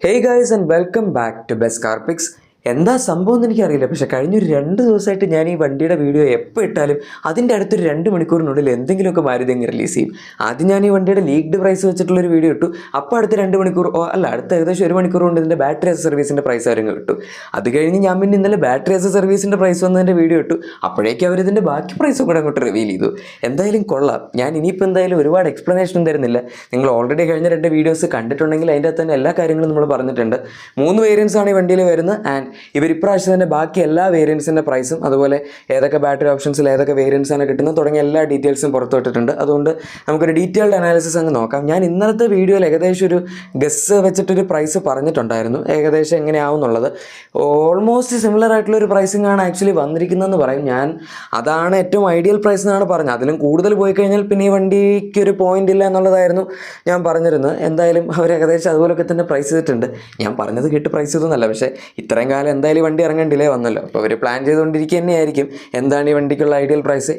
Hey guys and welcome back to Best Car Picks. എന്താ സംഭവം എന്ന് എനിക്കറിയില്ല. പക്ഷേ കഴിഞ്ഞൊരു 2 ദിവസമായിട്ട് ഞാൻ ഈ വണ്ടിയുടെ വീഡിയോ എപ്പോൾ ഇട്ടാലും അതിൻ്റെ അടുത്തൊരു 2 മണിക്കൂറിനുള്ളിൽ എന്തെങ്കിലുമൊക്കെ മാരുതി അങ്ങ് റിലീസ് ചെയ്യും. ആദ്യം ഞാൻ ഈ വണ്ടിയുടെ ലീക്ഡ് പ്രൈസ് വെച്ചിട്ടുള്ളൊരു വീഡിയോ ഇട്ടു. അപ്പോൾ അടുത്ത 2 മണിക്കൂർ അടുത്ത ഏകദേശം 1 മണിക്കൂർ കൊണ്ട് ഇതിൻ്റെ ബാറ്ററി ആസ് സർവീസിൻ്റെ പ്രൈസ് ആരും കിട്ടും. അത് കഴിഞ്ഞ് ഞാൻ പിന്നെ ഇന്നലെ ബാറ്ററി ആസ് സർവീസിൻ്റെ പ്രൈസ് വന്നതിൻ്റെ വീഡിയോ ഇട്ടു. അപ്പോഴേക്കും അവരിതിൻ്റെ ബാക്കി പ്രൈസും കൂടെ അങ്ങോട്ട് റിവീൽ ചെയ്തു. എന്തായാലും കൊള്ളാം. ഞാൻ ഇനിയിപ്പോൾ എന്തായാലും ഒരുപാട് എക്സ്പ്ലനേഷൻ തരുന്നില്ല. നിങ്ങൾ ഓൾറെഡി കഴിഞ്ഞ 2 വീഡിയോസ് കണ്ടിട്ടുണ്ടെങ്കിൽ അതിൻ്റെ അകത്ത് തന്നെ എല്ലാ കാര്യങ്ങളും നമ്മൾ പറഞ്ഞിട്ടുണ്ട്. 3 വേരിയൻസ് ആണ് ഈ വണ്ടിയിൽ വരുന്നത്. ആൻഡ് ഇവർ ഇപ്രാവശ്യം തന്നെ ബാക്കി എല്ലാ വേരിയൻസിൻ്റെ പ്രൈസും അതുപോലെ ഏതൊക്കെ ബാറ്ററി ഓപ്ഷൻസിൽ ഏതൊക്കെ വേരിയൻസ് ആണ് കിട്ടുന്നത് തുടങ്ങിയ എല്ലാ ഡീറ്റെയിൽസും പുറത്തുവിട്ടിട്ടുണ്ട്. അതുകൊണ്ട് നമുക്കൊരു ഡീറ്റെയിൽഡ് അനാലിസിസ് അങ്ങ് നോക്കാം. ഞാൻ ഇന്നലത്തെ വീഡിയോയിൽ ഏകദേശം ഒരു ഗസ് വെച്ചിട്ടൊരു പ്രൈസ് പറഞ്ഞിട്ടുണ്ടായിരുന്നു, ഏകദേശം എങ്ങനെയാവും എന്നുള്ളത്. ഓൾമോസ്റ്റ് സിമിലർ ആയിട്ടുള്ളൊരു പ്രൈസിംഗ് ആണ് ആക്ച്വലി വന്നിരിക്കുന്നതെന്ന് പറയും. ഞാൻ അതാണ് ഏറ്റവും ഐഡിയൽ പ്രൈസ് എന്നാണ് പറഞ്ഞത്. അതിലും കൂടുതൽ പോയി കഴിഞ്ഞാൽ പിന്നെ ഈ വണ്ടിക്ക് ഒരു പോയിന്റ് ഇല്ല എന്നുള്ളതായിരുന്നു ഞാൻ പറഞ്ഞിരുന്നത്. എന്തായാലും അവർ ഏകദേശം അതുപോലൊക്കെ തന്നെ പ്രൈസ് ചെയ്തിട്ടുണ്ട്. ഞാൻ പറഞ്ഞത് കേട്ട് പ്രൈസ് ചെയ്തൊന്നുമല്ല, പക്ഷേ ഇത്രയും കാലം എന്തായാലും വണ്ടി ഇറങ്ങാൻ ഡിലേ വന്നല്ലോ. അപ്പോൾ അവർ പ്ലാൻ ചെയ്തുകൊണ്ടിരിക്കുക തന്നെയായിരിക്കും എന്താണ് ഈ വണ്ടിക്കുള്ള ഐഡിയൽ പ്രൈസ്,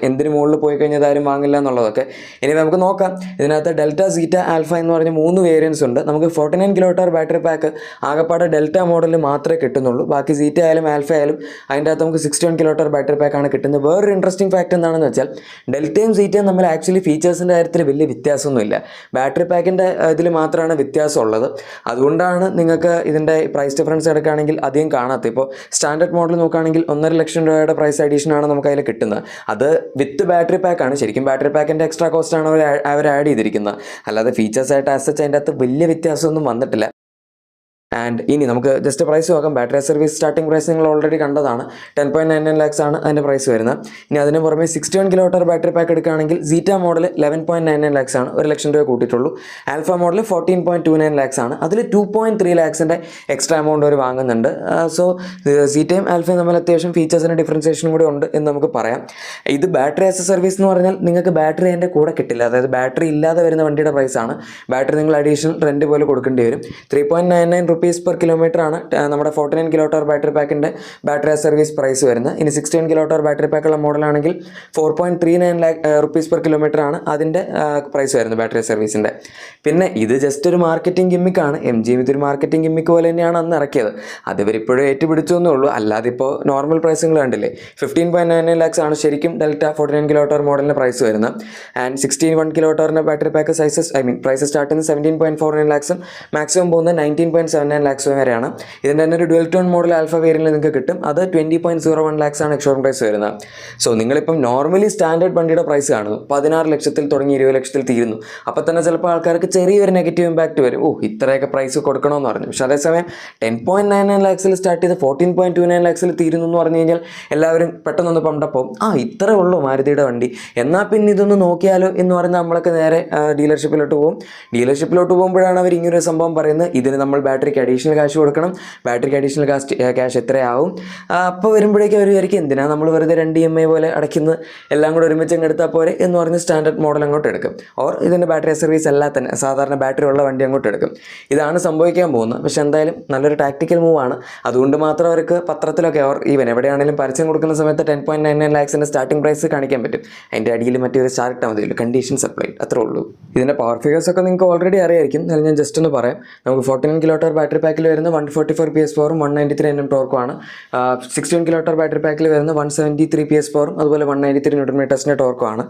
എന്തിന് മുകളിൽ പോയി കഴിഞ്ഞാൽ ആരും വാങ്ങില്ല എന്നുള്ളതൊക്കെ. ഇനി നമുക്ക് നോക്കാം. ഇതിനകത്ത് ഡെൽറ്റ, സീറ്റ, ആൽഫ എന്ന് പറഞ്ഞ 3 വേരിയൻസ് ഉണ്ട്. നമുക്ക് 49 kWh ബാറ്ററി പാക്ക് ആകെപ്പാടെ ഡെൽറ്റ മോഡലിൽ മാത്രമേ കിട്ടുന്നുള്ളൂ. ബാക്കി സീറ്റ ആയാലും ആൽഫ ആയാലും അതിൻ്റെ അകത്ത് നമുക്ക് 61 kWh ബാറ്ററി പാക്കാണ് കിട്ടുന്നത്. വേറൊരു ഇൻട്രസ്റ്റിംഗ് ഫാക്ട് എന്താണെന്ന് വെച്ചാൽ ഡെൽറ്റയും സീറ്റയും തമ്മിൽ ആക്ച്വലി ഫീച്ചേഴ്സിൻ്റെ കാര്യത്തിൽ വലിയ വ്യത്യാസമൊന്നുമില്ല. ബാറ്ററി പാക്കിൻ്റെ ഇതിൽ മാത്രമാണ് വ്യത്യാസമുള്ളത്. അതുകൊണ്ടാണ് നിങ്ങൾക്ക് ഇതിൻ്റെ പ്രൈസ് ഡിഫറൻസ് എടുക്കുകയാണെങ്കിൽ അധികം കാണാത്ത. ഇപ്പോൾ സ്റ്റാൻഡേർഡ് മോഡൽ നോക്കുകയാണെങ്കിൽ 1.5 ലക്ഷം രൂപയുടെ പ്രൈസ് അഡീഷനാണ് നമുക്ക് അതിൽ കിട്ടുന്നത്. അത് വിത്ത് ബാറ്ററി പാക്കാണ്. ശരിക്കും ബാറ്ററി പാക്കിൻ്റെ എക്സ്ട്രാ കോസ്റ്റാണ് അവർ ആഡ് ചെയ്തിരിക്കുന്നത്. അല്ലാതെ ഫീച്ചേഴ്സായിട്ട് ആസച്ച് അതിൻ്റെ അകത്ത് വലിയ വ്യത്യാസമൊന്നും വന്നിട്ടില്ല. ആൻഡ് ഇനി നമുക്ക് ജസ്റ്റ് പ്രൈസ് നോക്കാം. ബാറ്ററി സർവീസ് സ്റ്റാർട്ടിംഗ് പ്രൈസ് നിങ്ങൾ ഓൾറെഡി കണ്ടതാണ്. 10.99 lakhs ആണ് അതിൻ്റെ പ്രൈസ് വരുന്നത്. ഇനി അതിന് പുറമെ 61 kWh ബാറ്ററി പാക്ക് എടുക്കുകയാണെങ്കിൽ സീറ്റ മോഡൽ 11.99 lakhs ആണ്, 1 ലക്ഷം രൂപ കൂട്ടിയിട്ടുള്ളൂ. ആൽഫ മോഡൽ 14.29 lakhs ആണ്. അതിൽ 2.3 lakhsൻ്റെ എക്സ്ട്രാ എമൗണ്ട് അവർ വാങ്ങുന്നുണ്ട്. സോ സീറ്റയും ആൽഫയും തമ്മിൽ അത്യാവശ്യം ഫീച്ചേഴ്സിൻ്റെ ഡിഫറൻസിയേഷനും കൂടെ ഉണ്ട് എന്ന് നമുക്ക് പറയാം. ഇത് ബാറ്ററി ആസ് എ സർവീസ് എന്ന് പറഞ്ഞാൽ നിങ്ങൾക്ക് ബാറ്ററി അതിൻ്റെ കൂടെ കിട്ടില്ല. അതായത് ബാറ്ററി ഇല്ലാതെ വരുന്ന വണ്ടിയുടെ പ്രൈസാണ്. ബാറ്ററി നിങ്ങൾ അഡീഷണൽ റെൻറ്റ് പോലെ കൊടുക്കേണ്ടി വരും. 3.99 rupees per kilometer ആണ് നമ്മുടെ 49 kWh ബാറ്ററി പാക്കിൻ്റെ ബാറ്ററി സർവീസ് പ്രൈസ് വരുന്നത്. ഇനി 61 kWh ബാറ്ററി പാക്കുള്ള മോഡലാണെങ്കിൽ 4.39 rupees per kilometer ആണ് അതിൻ്റെ പ്രൈസ് വരുന്നത് ബാറ്ററി സർവീസിൻ്റെ. പിന്നെ ഇത് ജസ്റ്റ് ഒരു മാർക്കറ്റിംഗ് ഗിമ്മിക്കാണ്. MG ഇതൊരു മാർക്കറ്റിംഗ് ഗിമ്മിക്ക് പോലെ തന്നെയാണ് അന്ന് ഇറക്കിയത്. അതിവരിപ്പോഴും ഏറ്റുപിടിച്ചൊന്നേ ഉള്ളൂ. അല്ലാതെ ഇപ്പോൾ നോർമൽ പ്രൈസുകൾ കണ്ടില്ലേ. 15.99 lakhs ആണ് ശരിക്കും ഡെൽറ്റ 49 kWh മോഡലിൻ്റെ പ്രൈസ് വരുന്നത്. And 61 kWh battery pack price start ചെയ്യുന്നത് 17.49 lakhs, മാക്സിമം പോകുന്നത് 19.79 lakhs വരെയാണ്. ഇതിൻ്റെ തന്നെ ഒരു ഡുവൽ ടോൺ മോഡൽ ആൽഫ വേരിയൻറ്റിൽ നിങ്ങൾക്ക് കിട്ടും. അത് 20.01 lakhs ആണ് എക്സ്ഷോറൂം പ്രൈസ് വരുന്നത്. സോ നിങ്ങളിപ്പം നോർമലി സ്റ്റാൻഡേർഡ് വണ്ടിയുടെ പ്രൈസ് കാണുന്നു 16 ലക്ഷത്തിൽ തുടങ്ങി 20 ലക്ഷത്തിൽ തീരുന്നു. അപ്പോൾ തന്നെ ചിലപ്പോൾ ആൾക്കാർക്ക് ചെറിയൊരു നെഗറ്റീവ് ഇമ്പാക്റ്റ് വരും. ഇത്രയൊക്കെ പ്രൈസ് കൊടുക്കണമെന്ന് പറഞ്ഞു. പക്ഷേ അതേസമയം 10.99 lakhsൽ സ്റ്റാർട്ട് ചെയ്ത് 14.29 lakhsൽ തീരുന്നു എന്ന് പറഞ്ഞു കഴിഞ്ഞാൽ എല്ലാവരും പെട്ടെന്നൊന്ന് പണ്ടപ്പോൾ ഇത്രേ ഉള്ളൂ മാരുതിയുടെ വണ്ടി, എന്നാൽ പിന്നെ ഇതൊന്ന് നോക്കിയാലോ എന്ന് പറഞ്ഞ് നമ്മളൊക്കെ നേരെ ഡീലർഷിപ്പിലോട്ട് പോകും. ഡീലർഷിപ്പിലോട്ട് പോകുമ്പോഴാണ് അവർ ഇങ്ങനൊരു സംഭവം പറയുന്നത്. ഇതിന് നമ്മൾ ബാറ്ററിക്ക് അഡീഷണൽ കാശ് കൊടുക്കണം, ബാറ്ററിക്ക് അഡീഷണൽ ക്യാഷ് എത്രയാവും. അപ്പോൾ വരുമ്പോഴേക്കും അവർ വിചാരിക്കും എന്തിനാണ് നമ്മൾ വെറുതെ 2 EMI പോലെ അടയ്ക്കുന്നത്, എല്ലാം കൂടെ ഒരുമിച്ച് അങ്ങ് എടുത്താൽ പോരെ എന്ന് പറഞ്ഞ് സ്റ്റാൻഡേർഡ് മോഡൽ അങ്ങോട്ട് എടുക്കും. ഓർ ഇതിൻ്റെ ബാറ്ററി സർവീസ് എല്ലാം തന്നെ സാധാരണ ബാറ്ററി ഉള്ള വണ്ടി അങ്ങോട്ട് എടുക്കും. ഇതാണ് സംഭവിക്കാൻ പോകുന്നത്. പക്ഷേ എന്തായാലും നല്ലൊരു ടാക്ടിക്കൽ മൂവാണ്. അതുകൊണ്ട് മാത്രം അവർക്ക് പത്രത്തിലൊക്കെ ഈവൻ എവിടെയാണെങ്കിലും പരസ്യം കൊടുക്കുന്ന സമയത്ത് 10.99 lakhsൻ്റെ സ്റ്റാർട്ടിംഗ് പ്രൈസ് കാണിക്കാൻ പറ്റും. അതിൻ്റെ അടിയിൽ മറ്റൊരു സ്റ്റാർ ഇട്ടാൽ മതിയല്ലോ, കണ്ടീഷൻ സപ്ലൈ, അത്രേ ഉള്ളൂ. ഇതിൻ്റെ പവർ ഫിഗേഴ്സ് ഒക്കെ നിങ്ങൾക്ക് ഓൾറെഡി അറിയായിരിക്കും. എന്നാലും ഞാൻ ജസ്റ്റ് ഒന്ന് പറയാം. നമുക്ക് 49 kWh ബാറ്ററി പാക്കിൽ വരുന്ന 144 PS4 193 Nm ടോർക്കുമാണ്. 61 kWh ബാറ്ററി പാക്കിൽ വരുന്ന 173 PS4 അതുപോലെ 193 Nm ടോർക്കുമാണ്.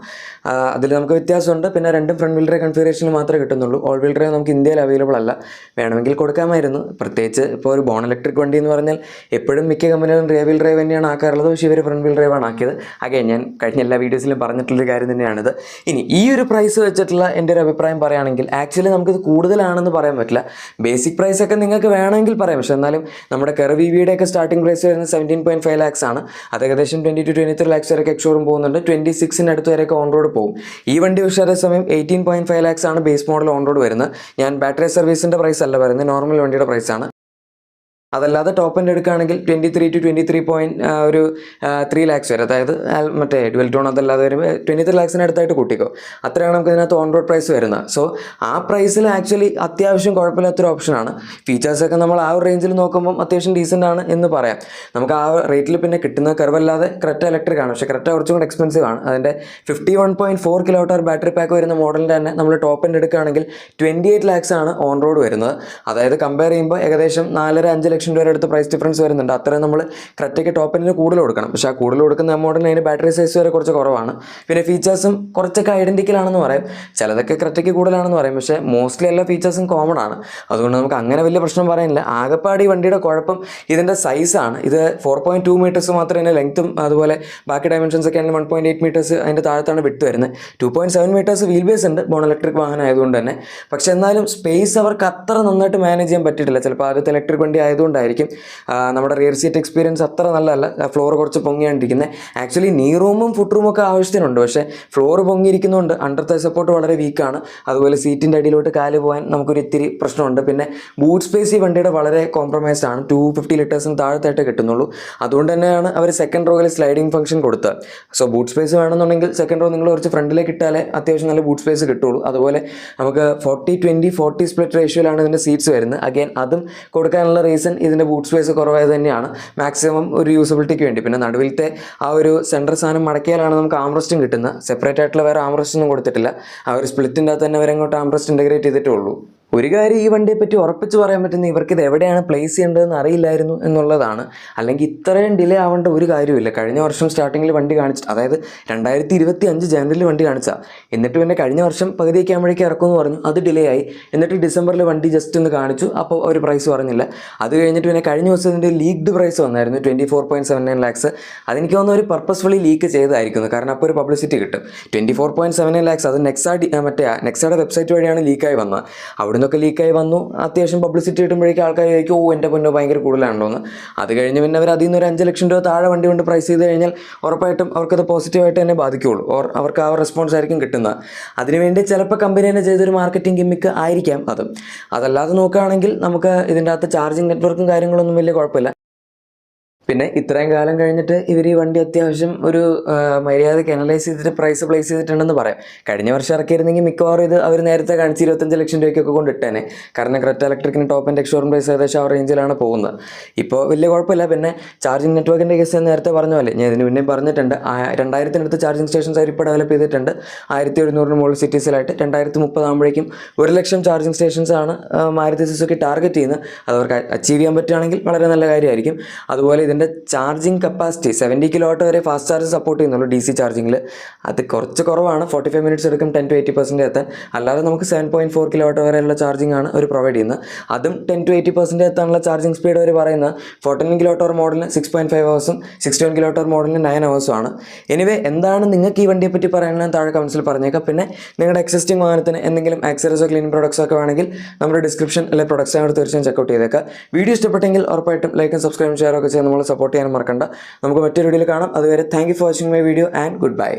അതിൽ നമുക്ക് വ്യത്യാസമുണ്ട്. പിന്നെ രണ്ടും ഫ്രണ്ട് വീൽ ഡ്രൈവ് കൺഫിഗറേഷനിൽ മാത്രമേ കിട്ടുന്നുള്ളൂ. ഓൾ വീൽ ഡ്രൈവ് നമുക്ക് ഇന്ത്യയിൽ അവൈലബിൾ അല്ല. വേണമെങ്കിൽ കൊടുക്കാമായിരുന്നു. പ്രത്യേകിച്ച് ഇപ്പോൾ ഒരു ബോൺ ഇലക്ട്രിക് വണ്ടി എന്ന് പറഞ്ഞാൽ എപ്പോഴും മിക്ക കമ്പനികളും റിയർ വീൽ ഡ്രൈവ് തന്നെയാണ് ആക്കാറുള്ളത്. പക്ഷേ ഇവർ ഫ്രണ്ട് വീൽ ഡ്രൈവാണ് ആക്കിയത്. ഞാൻ കഴിഞ്ഞ എല്ലാ വീഡിയോസിലും പറഞ്ഞിട്ടുള്ളൊരു കാര്യം തന്നെയാണിത്. ഇനി ഈ ഒരു പ്രൈസ് വെച്ചിട്ടുള്ള എൻ്റെ ഒരു അഭിപ്രായം പറയുകയാണെങ്കിൽ ആക്ച്വലി നമുക്കിത് കൂടുതലാണെന്ന് പറയാൻ പറ്റില്ല. ബേസിക് പ്രൈസൊക്കെ നിങ്ങൾക്ക് വേണമെങ്കിൽ പറയാം. പക്ഷേ എന്നാലും നമ്മുടെ കെർവ് EVയുടെ ഒക്കെ സ്റ്റാർട്ടിംഗ് പ്രൈസ് വരുന്നത് 17.5 lakhs ആണ്. അത് ഏകദേശം 20 to 23 lakhs വരെയൊക്കെ എക്സ്ഷോറൂം പോകുന്നുണ്ട്. 26 അടുത്ത് വരെയൊക്കെ ഓൺ റോഡ് പോകും. ഈ വണ്ടി പക്ഷേ അതേസമയം 18.5 lakhs ആണ് ബേസ് മോഡൽ ഓൺ റോഡ് വരുന്നത്. ഞാൻ ബാറ്ററി സർവീസിൻ്റെ പ്രൈസ് അല്ല പറയുന്നത്, നോർമൽ വണ്ടിയുടെ പ്രൈസാണ്. അതല്ലാതെ ടോപ്പ് എൻഡ് എടുക്കുകയാണെങ്കിൽ 23 to 23.3 ലാക്സ് വരെ, അതായത് മറ്റേ ഡുവൽ ടോൺ അതല്ലാതെ വരുമ്പോൾ 23 ലാക്സിന് അടുത്തായിട്ട് കൂട്ടിക്കോ, അത്രയാണ് നമുക്ക് ഇതിനകത്ത് ഓൺ റോഡ് പ്രൈസ് വരുന്നത്. സോ ആ പ്രൈസിൽ ആക്ച്വലി അത്യാവശ്യം കുഴപ്പമില്ലാത്തൊരു ഓപ്ഷനാണ്. ഫീച്ചേഴ്സൊക്കെ നമ്മൾ ആ ഒരു റേഞ്ചിൽ നോക്കുമ്പോൾ അത്യാവശ്യം ഡീസൻ്റ് ആണ് എന്ന് പറയാം. നമുക്ക് ആ റേറ്റിൽ പിന്നെ കിട്ടുന്ന കർവല്ലാതെ ക്രെറ്റ ഇലക്ട്രിക് ആണ്, പക്ഷേ ക്രെറ്റ കുറച്ചും കൂടി എക്സ്പെൻസീവ് ആണ്. അതിൻ്റെ 51.4 kWh ബാറ്ററി പാക്ക് വരുന്ന മോഡലിൻ്റെ തന്നെ നമ്മൾ ടോപ്പ് എൻഡ് എടുക്കുകയാണെങ്കിൽ 28 ലാക്സ് ആണ് ഓൺ റോഡ് വരുന്നത്. അതായത് കമ്പയർ ചെയ്യുമ്പോൾ ഏകദേശം 4.5 ലക്ഷം രൂപ അടുത്ത് പ്രൈസ് ഡിഫറൻസ് വരുന്നുണ്ട്. അത്രയും നമ്മൾ ക്രെറ്റയ്ക്ക് ടോപ്പ് എൻഡിന് കൂടുതൽ കൊടുക്കണം. പക്ഷേ ആ കൂടുതൽ കൊടുക്കുന്ന മോഡലിന് അതിന് ബാറ്ററി സൈസ് വരെ കുറച്ച് കുറവാണ്. പിന്നെ ഫീച്ചേഴ്സും കുറച്ചൊക്കെ ഐഡൻറ്റിക്കൽ ആണെന്ന് പറയും, ചിലതൊക്കെ ക്രെറ്റയ്ക്ക് കൂടുതലാണെന്ന് പറയും, പക്ഷേ മോസ്റ്റ്ലി എല്ലാ ഫീച്ചേഴ്സും കോമൺ ആണ്. അതുകൊണ്ട് നമുക്ക് അങ്ങനെ വലിയ പ്രശ്നം പറയാനില്ല. ആകെപ്പാട് ഈ വണ്ടിയുടെ കുഴപ്പം ഇതിൻ്റെ സൈസാണ്. ഇത് 4.2 മീറ്റേഴ്സ് മാത്രമേ ഇതിൻ്റെ ലെങ്ത്തും അതുപോലെ ബാക്കി ഡയമെൻഷൻസ് ഒക്കെ ആണെങ്കിൽ 1.8 മീറ്റേഴ്സ് അതിൻ്റെ താഴത്താണ് വിട്ട് വരുന്നത്. 2.7 മീറ്റേഴ്സ് വീൽ ബേസ് ഉണ്ട് ബോൺ ഇലക്ട്രിക് വാഹനം ആയതുകൊണ്ട് തന്നെ. പക്ഷേ എന്നാലും സ്പേസ് അവർക്ക് അത്ര നന്നായിട്ട് മാനേജ് ചെയ്യാൻ പറ്റിയിട്ടില്ല. ചിലപ്പോൾ ആദ്യത്തെ ഇലക്ട്രിക് വണ്ടി ആയതുകൊണ്ടായിരിക്കും നമ്മുടെ റിയർ സീറ്റ് എക്സ്പീരിയൻസ് അത്ര നല്ലതല്ല. ഫ്ലോർ കുറച്ച് പൊങ്ങിയാണ്ടിരിക്കുന്നത്. ആക്ച്വലി നീ റൂമും ഫുഡ് റൂമും ഒക്കെ ആവശ്യത്തിനുണ്ട്, പക്ഷേ ഫ്ലോർ പൊങ്ങിയിരിക്കുന്നതുകൊണ്ട് അണ്ടർ തൈ സപ്പോർട്ട് വളരെ വീക്കാണ്. അതുപോലെ സീറ്റിൻ്റെ അടിയിലോട്ട് കാല് പോകാൻ നമുക്കൊരു ഇത്തിരി പ്രശ്നമുണ്ട്. പിന്നെ ബൂട്ട് സ്പേസ് ഈ വണ്ടിയുടെ വളരെ കോംപ്രമൈസ്ഡ് ആണ്. 250 ലിറ്റേഴ്സിന് താഴത്തായിട്ട് കിട്ടുന്നുള്ളൂ. അതുകൊണ്ട് തന്നെയാണ് അവർ സെക്കൻഡ് റോയിൽ സ്ലൈഡിംഗ് ഫംഗ്ഷൻ കൊടുത്തത്. സോ ബൂട്ട് സ്പേസ് വേണമെന്നുണ്ടെങ്കിൽ സെക്കൻഡ് റോ നിങ്ങൾ കുറച്ച് ഫ്രണ്ടിലേക്ക് ഇട്ടാലേ അത്യാവശ്യം നല്ല ബൂട്ട് സ്പേസ് കിട്ടുള്ളൂ. അതുപോലെ നമുക്ക് 40-20-40 സ്പ്ലിറ്റ് റേഷ്യോയിലാണ് ഇതിൻ്റെ സീറ്റ്സ് വരുന്നത്. അഗൈൻ അതും കൊടുക്കാനുള്ള റീസൺ ഇതിൻ്റെ ബൂട്ട് സ്പേസ് കുറവായത് തന്നെയാണ്, മാക്സിമം ഒരു യൂസബിലിറ്റിക്ക് വേണ്ടി. പിന്നെ നടുവിലത്തെ ആ ഒരു സെൻറ്റർ സാധനം മടക്കിയാലാണ് നമുക്ക് ആംറസ്റ്റും കിട്ടുന്നത്. സെപ്പറേറ്റ് ആയിട്ടുള്ള വേറെ ആംറസ്റ്റ് ഒന്നും കൊടുത്തിട്ടില്ല. ആ ഒരു സ്പ്ലിറ്റിൻ്റെ അകത്ത് തന്നെ അവരങ്ങോട്ട് ആംറസ്റ്റ് ഇൻ്റഗ്രേറ്റ് ചെയ്തിട്ടേ ഉള്ളൂ. ഒരു കാര്യം ഈ വണ്ടിയെ പറ്റി ഉറപ്പിച്ച് പറയാൻ പറ്റുന്ന ഇവർക്ക് ഇത് എവിടെയാണ് പ്ലേസ് ചെയ്യേണ്ടതെന്ന് അറിയില്ലായിരുന്നു എന്നുള്ളതാണ്. അല്ലെങ്കിൽ ഇത്രയും ഡിലേ ആവേണ്ട ഒരു കാര്യമില്ല. കഴിഞ്ഞ വർഷം സ്റ്റാർട്ടിങ്ങിൽ വണ്ടി കാണിച്ചു, അതായത് 2025 ജനുവരിയിൽ വണ്ടി കാണിച്ചാൽ, എന്നിട്ട് പിന്നെ കഴിഞ്ഞ വർഷം പകുതിയൊക്കെ ആകുമ്പോഴേക്കും ഇറക്കുമെന്ന് പറഞ്ഞു. അത് ഡിലേ ആയി. എന്നിട്ട് ഡിസംബറിൽ വണ്ടി ജസ്റ്റ് ഒന്ന് കാണിച്ചു, അപ്പോൾ ഒരു പ്രൈസ് പറഞ്ഞില്ല. അത് കഴിഞ്ഞിട്ട് പിന്നെ കഴിഞ്ഞ ദിവസം ഇതിൻ്റെ ലീക്ഡ് പ്രൈസ് വന്നായിരുന്നു 24.79 ലാക്സ്. അതെനിക്ക് തോന്നുന്നു ഒരു പർപ്പസ്ഫുള്ളി ലീക്ക് ചെയ്തായിരിക്കുന്നു, കാരണം അപ്പോൾ ഒരു പബ്ലിസിറ്റി കിട്ടും. 24.79 ലാക്സ് അത് നെക്സായുടെ വെബ്സൈറ്റ് വഴിയാണ് ലീക്കായി വന്നത്. അവിടെ നിന്നൊക്കെ ലീക്കായി വന്നു. അത്യാവശ്യം പബ്ലിസിറ്റി കിട്ടുമ്പോഴേക്കും ആൾക്കാർ ചോദിക്കും, ഓ എൻ്റെ പൊന്നോ ഭയങ്കര കൂടുതലാണല്ലോ എന്ന്. അത് കഴിഞ്ഞ് പിന്നെ അവർ അതിൽ നിന്ന് ഒരു 5 ലക്ഷം രൂപ താഴെ വണ്ടി കൊണ്ട് പ്രൈസ് ചെയ്ത് കഴിഞ്ഞാൽ ഉറപ്പായിട്ടും അവർക്കത് പോസിറ്റീവായിട്ട് തന്നെ ബാധിക്കുകയുള്ളൂ. ഓർ അവർക്ക് ആ റെസ്പോൺസ് ആയിരിക്കും കിട്ടുന്നത്. അതിനുവേണ്ടി ചിലപ്പോൾ കമ്പനി തന്നെ ചെയ്തൊരു മാർക്കറ്റിംഗ് ഗിമ്മിക്ക് ആയിരിക്കാം അത്. അതല്ലാതെ നോക്കുകയാണെങ്കിൽ നമുക്ക് ഇതിൻ്റെ അകത്ത് ചാർജിങ് നെറ്റ്വർക്കും കാര്യങ്ങളൊന്നും വലിയ കുഴപ്പമില്ല. പിന്നെ ഇത്രയും കാലം കഴിഞ്ഞിട്ട് ഇവർ ഈ വണ്ടി അത്യാവശ്യം ഒരു മര്യാദയ്ക്ക് അനലൈസ് ചെയ്തിട്ട് പ്രൈസ് പ്ലേസ് ചെയ്തിട്ടുണ്ടെന്ന് പറയാം. കഴിഞ്ഞ വർഷം ഇറക്കിയിരുന്നെങ്കിൽ മിക്കവാറും ഇത് അവർ നേരത്തെ കാണിച്ച് 25 ലക്ഷം രൂപയ്ക്കൊക്കെ കൊണ്ടിട്ടേനെ. കാരണം ക്രെറ്റ ഇലക്ട്രിക്കിന് ടോപ്പ് ആൻഡ് എക്സ്ഷോറൂം പ്രൈസ് ഏകദേശം ആ റേഞ്ചിലാണ് പോകുന്നത്. ഇപ്പോൾ വലിയ കുഴപ്പമില്ല. പിന്നെ ചാർജിങ് നെറ്റ്വർക്കിൻ്റെ കേസ് നേരത്തെ പറഞ്ഞ പോലെ ഞാൻ ഇതിന് മുന്നേ പറഞ്ഞിട്ടുണ്ട്, 2000-നടുത്ത് ചാർജിങ് സ്റ്റേഷൻസ് അവർ ഇപ്പോൾ ഡെവലപ്പ് ചെയ്തിട്ടുണ്ട്. 1700 മുകളിൽ സിറ്റീസിലായിട്ട്. 2030 ആകുമ്പോഴേക്കും 1 ലക്ഷം ചാർജിങ് സ്റ്റേഷൻസ് ആണ് മാരുതി സുസുക്കി ടാർഗറ്റ് ചെയ്യുന്നത്. അത് അവർക്ക് അച്ചീവ് ചെയ്യാൻ പറ്റുകയാണെങ്കിൽ വളരെ നല്ല കാര്യമായിരിക്കും. അതുപോലെ ഇതിൻ്റെ ചാർജിങ് കപ്പാസിറ്റി 70 kW വരെ ഫാസ്റ്റ് ചാർജ് സപ്പോർട്ട് ചെയ്യുന്നുള്ളൂ DC ചാർജിങ്ങിൽ. അത് കുറച്ച് കുറവാണ്. 45 മിനിറ്റ്സ് എടുക്കും 10 to 80% എത്താൻ. അല്ലാതെ നമുക്ക് 7.4 kW വരെയുള്ള ചാർജിങ് ആണ് അവർ പ്രൊവൈഡ് ചെയ്യുന്നത്. അതും 10 to 80% എത്താനുള്ള ചാർജിങ് സ്പീഡ് അവർ പറയുന്നത് 14 kWh മോഡലിന് 6.5 ഹവേഴ്സും 61 kWh മോഡലിന് 9 ഹവേഴ്സും ആണ്. എനിവേ എന്താണ് നിങ്ങൾക്ക് ഈ വണ്ടിയെ പറ്റി പറയാനുള്ളത് താഴെ കമൻസിൽ പറഞ്ഞേക്കാം. പിന്നെ നിങ്ങളുടെ എക്സിസ്റ്റിംഗ് വാഹനത്തിന് എന്തെങ്കിലും ആക്സറീസോ ക്ലീനിങ് പ്രൊഡക്ട്സോ ഒക്കെ വേണമെങ്കിൽ നമ്മുടെ ഡിസ്ക്രിപ്ഷൻ അല്ലെങ്കിൽ പ്രൊഡക്ട്സ് ഞങ്ങൾ തീർച്ചയായും ചെക്കൗട്ട് ചെയ്തേക്കാം. വീഡിയോ ഇഷ്ടപ്പെട്ടെങ്കിൽ ഉറപ്പായിട്ടും ലൈക്കും സബ്സ്ക്രൈബും ഷെയർ ഒക്കെ ചെയ്ത് നമ്മൾ സപ്പോർട്ട് ചെയ്യാനും മറക്കണ്ട. നമുക്ക് മറ്റൊരു വീഡിയോയിൽ കാണാം. അതുവരെ thank you for watching my video and good bye.